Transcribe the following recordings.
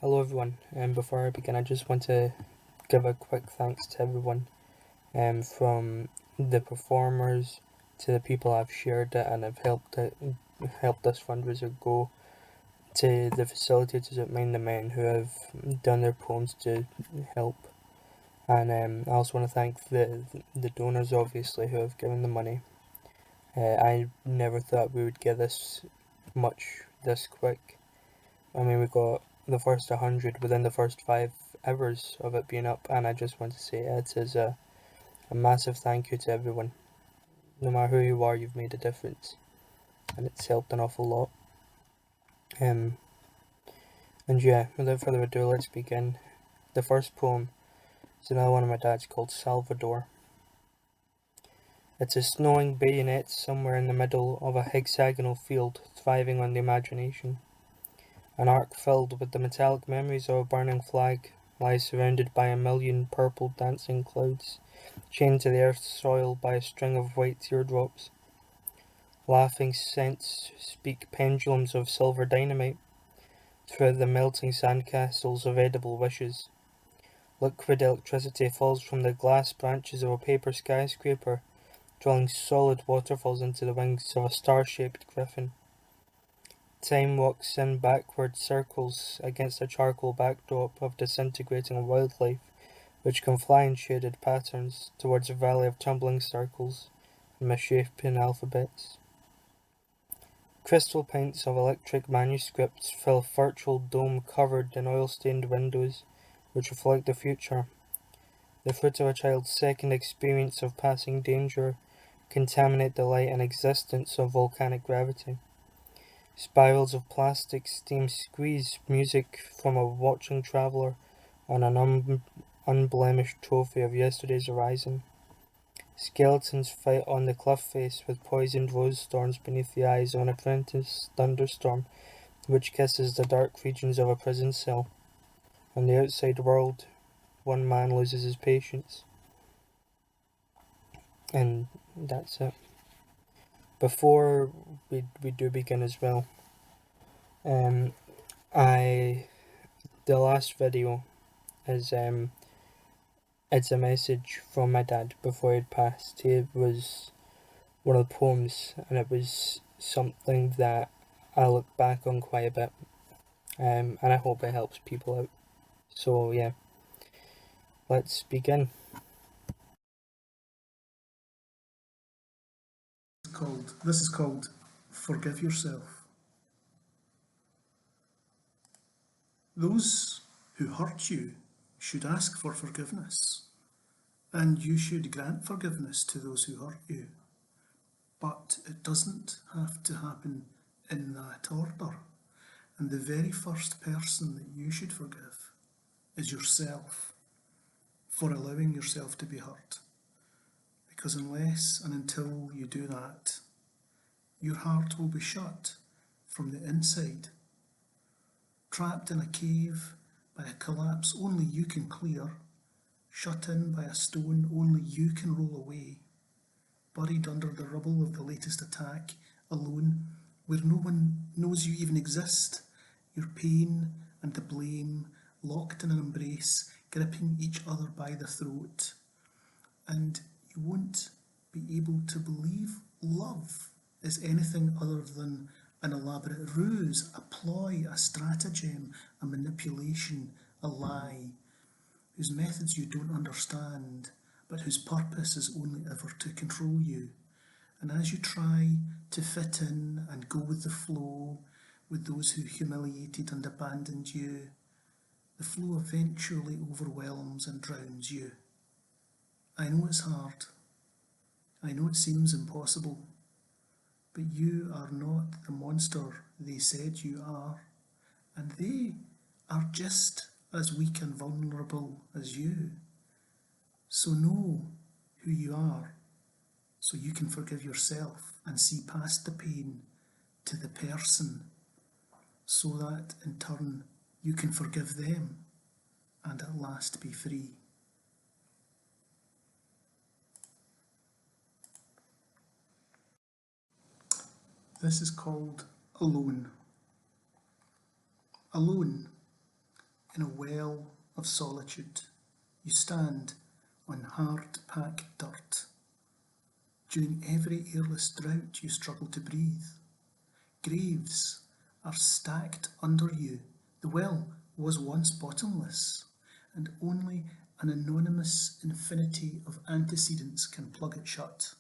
Hello everyone, and before I begin I just want to give a quick thanks to everyone, from the performers to the people I've shared it and have helped this fundraiser go, to the facilitators at Mind the Men who have done their poems to help, and I also want to thank the donors obviously who have given the money. I never thought we would get this much this quick. I mean, we got the first 100 within the first 5 hours of it being up, and I just want to say it is a massive thank you to everyone. No matter who you are, you've made a difference, and it's helped an awful lot. Um, and yeah, without further ado, let's begin. The first poem is another one of my dad's called Salvador. It's a snowing bayonet somewhere in the middle of a hexagonal field, thriving on the imagination. An arc filled with the metallic memories of a burning flag lies surrounded by a million purple dancing clouds, chained to the earth's soil by a string of white teardrops. Laughing scents speak pendulums of silver dynamite through the melting sandcastles of edible wishes. Liquid electricity falls from the glass branches of a paper skyscraper, drilling solid waterfalls into the wings of a star-shaped griffin. Time walks in backward circles against a charcoal backdrop of disintegrating wildlife, which can fly in shaded patterns towards a valley of tumbling circles and misshapen alphabets. Crystal pints of electric manuscripts fill a virtual dome covered in oil-stained windows, which reflect the future. The fruit of a child's second experience of passing danger contaminate the light and existence of volcanic gravity. Spirals of plastic steam squeeze music from a watching traveller on an unblemished trophy of yesterday's horizon. Skeletons fight on the cliff face with poisoned rose thorns beneath the eyes of an apprentice thunderstorm which kisses the dark regions of a prison cell. On the outside world, one man loses his patience. And that's it. Before we do begin as well, um, the last video is it's a message from my dad before he'd passed. It was one of the poems, and it was something that I look back on quite a bit, and I hope it helps people out. So yeah, let's begin. This is called Forgive Yourself. Those who hurt you should ask for forgiveness, and you should grant forgiveness to those who hurt you. But it doesn't have to happen in that order. And the very first person that you should forgive is yourself for allowing yourself to be hurt. Because unless and until you do that, your heart will be shut from the inside, trapped in a cave by a collapse only you can clear, shut in by a stone only you can roll away, buried under the rubble of the latest attack, alone, where no one knows you even exist, your pain and the blame locked in an embrace, gripping each other by the throat. And you won't be able to believe love is anything other than an elaborate ruse, a ploy, a stratagem, a manipulation, a lie, whose methods you don't understand, but whose purpose is only ever to control you. And as you try to fit in and go with the flow with those who humiliated and abandoned you, the flow eventually overwhelms and drowns you. I know it's hard. I know it seems impossible. But you are not the monster they said you are, and they are just as weak and vulnerable as you. So know who you are, so you can forgive yourself and see past the pain to the person, so that in turn you can forgive them and at last be free. This is called Alone. Alone, in a well of solitude. You stand on hard-packed dirt. During every airless drought you struggle to breathe. Graves are stacked under you. The well was once bottomless, and only an anonymous infinity of antecedents can plug it shut.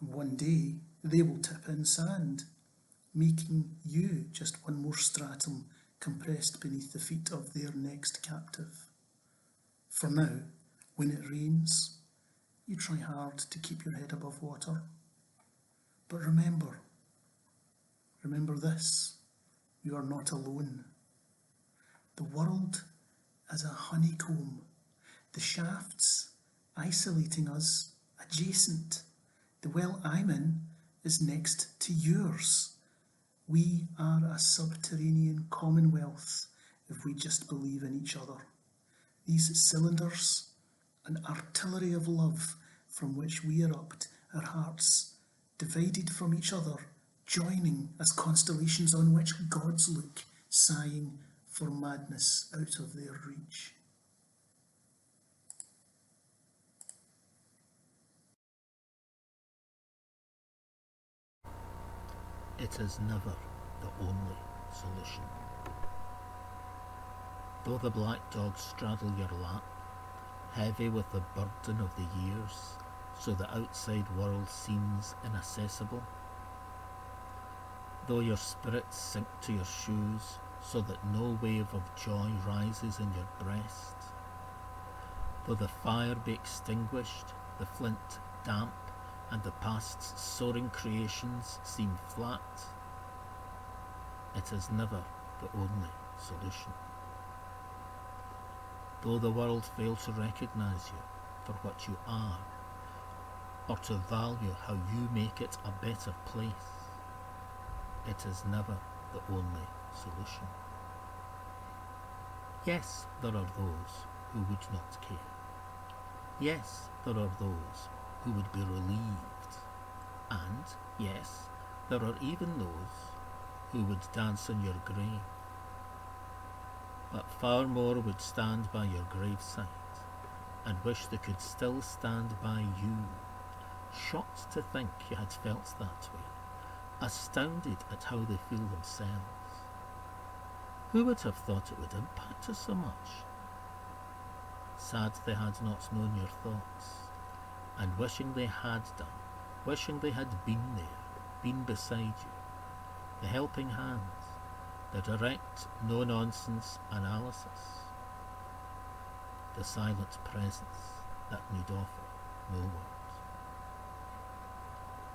And one day they will tip in sand, making you just one more stratum compressed beneath the feet of their next captive. For now, when it rains, you try hard to keep your head above water. But remember this, you are not alone. The world is a honeycomb, the shafts isolating us adjacent. The well I'm in is next to yours. We are a subterranean commonwealth if we just believe in each other. These cylinders, an artillery of love from which we erupt, our hearts divided from each other, joining as constellations on which gods look, sighing for madness out of their reach. It is never the only solution. Though the black dogs straddle your lap, heavy with the burden of the years, so the outside world seems inaccessible, though your spirits sink to your shoes, so that no wave of joy rises in your breast, though the fire be extinguished, the flint damp, and the past's soaring creations seem flat, it is never the only solution. Though the world fail to recognise you for what you are, or to value how you make it a better place, it is never the only solution. Yes, there are those who would not care. Yes, there are those who would be relieved. And, yes, there are even those who would dance on your grave. But far more would stand by your graveside and wish they could still stand by you, shocked to think you had felt that way, astounded at how they feel themselves. Who would have thought it would impact us so much? Sad they had not known your thoughts, and wishing they had done, wishing they had been there, been beside you, the helping hands, the direct, no-nonsense analysis, the silent presence that need offer no words.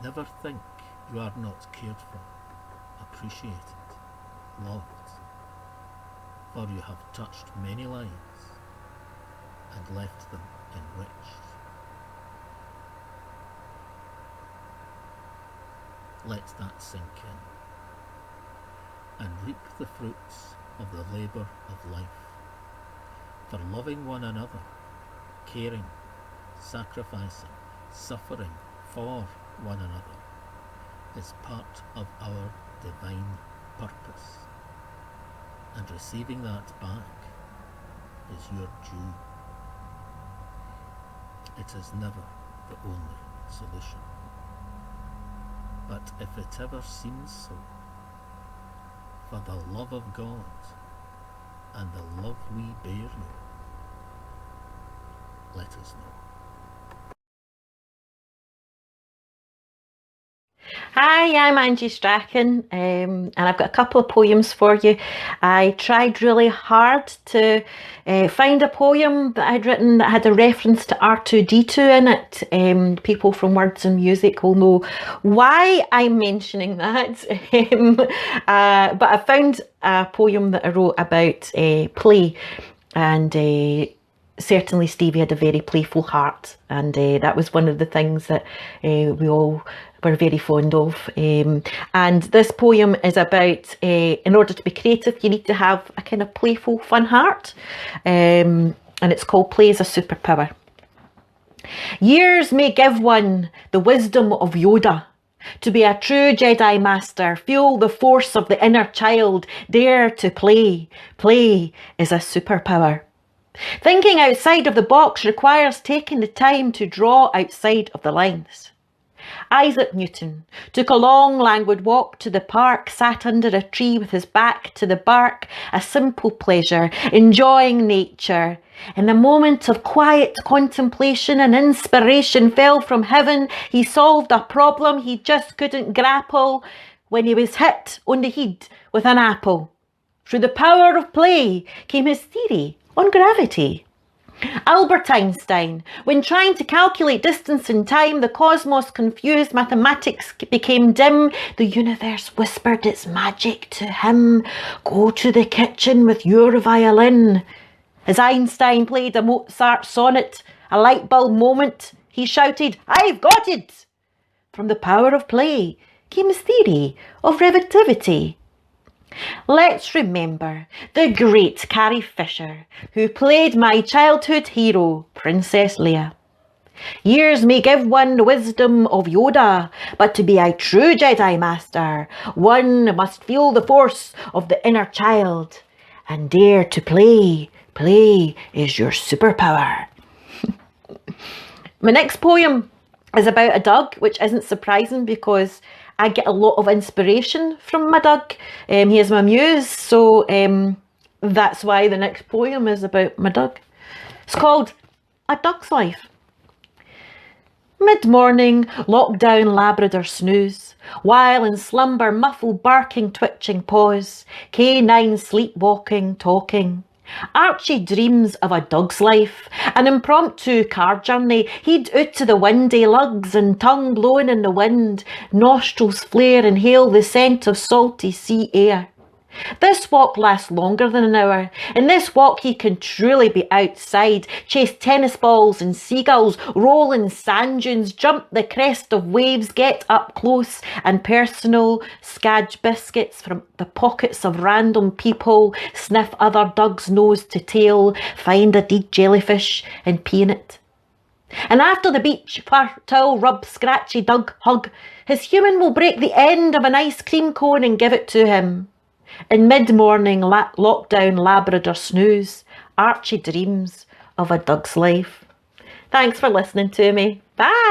Never think you are not cared for, appreciated, loved, for you have touched many lives and left them enriched. Let that sink in, and reap the fruits of the labour of life, for loving one another, caring, sacrificing, suffering for one another is part of our divine purpose, and receiving that back is your due. It is never the only solution, but if it ever seems so, for the love of God and the love we bear you, let us know. Hi, I'm Angie Strachan, and I've got a couple of poems for you. I tried really hard to find a poem that I'd written that had a reference to R2-D2 in it. People from Words and Music will know why I'm mentioning that. But I found a poem that I wrote about play, and certainly Stevie had a very playful heart, and that was one of the things that we all were very fond of. And this poem is about, in order to be creative, you need to have a kind of playful, fun heart. And it's called Play is a Superpower. Years may give one the wisdom of Yoda, To be a true Jedi Master, feel the force of the inner child, dare to play. Play is a superpower. Thinking outside of the box requires taking the time to draw outside of the lines. Isaac Newton took a long, languid walk to the park, sat under a tree with his back to the bark, a simple pleasure, enjoying nature. In a moment of quiet contemplation, an inspiration fell from heaven. He solved a problem he just couldn't grapple when he was hit on the head with an apple. Through the power of play came his theory on gravity. Albert Einstein, when trying to calculate distance and time, the cosmos confused, mathematics became dim. The universe whispered its magic to him. Go to the kitchen with your violin. As Einstein played a Mozart sonnet, a light bulb moment, he shouted, I've got it! From the power of play came his theory of relativity. Let's remember the great Carrie Fisher, who played my childhood hero, Princess Leia. Years may give one the wisdom of Yoda, but to be a true Jedi Master, one must feel the force of the inner child and dare to play. Play is your superpower. My next poem is about a dog, which isn't surprising because I get a lot of inspiration from my dog. He is my muse, so that's why the next poem is about my dog. It's called A Dog's Life. Mid-morning, lockdown Labrador snooze, while in slumber muffled barking, twitching paws, canine sleepwalking, talking. Archie dreams of a dog's life, an impromptu car journey. He'd out to the windy lugs and tongue blowing in the wind, nostrils flare, inhale the scent of salty sea air. This walk lasts longer than an hour. In this walk he can truly be outside, chase tennis balls and seagulls, roll in sand dunes, jump the crest of waves, get up close and personal, scadge biscuits from the pockets of random people, sniff other dogs' nose to tail, find a dead jellyfish and pee in it. And after the beach, fur, towel, rub, scratchy dog hug, his human will break the end of an ice cream cone and give it to him. In mid-morning lockdown Labrador snooze, Archie dreams of a dog's life. Thanks for listening to me. Bye!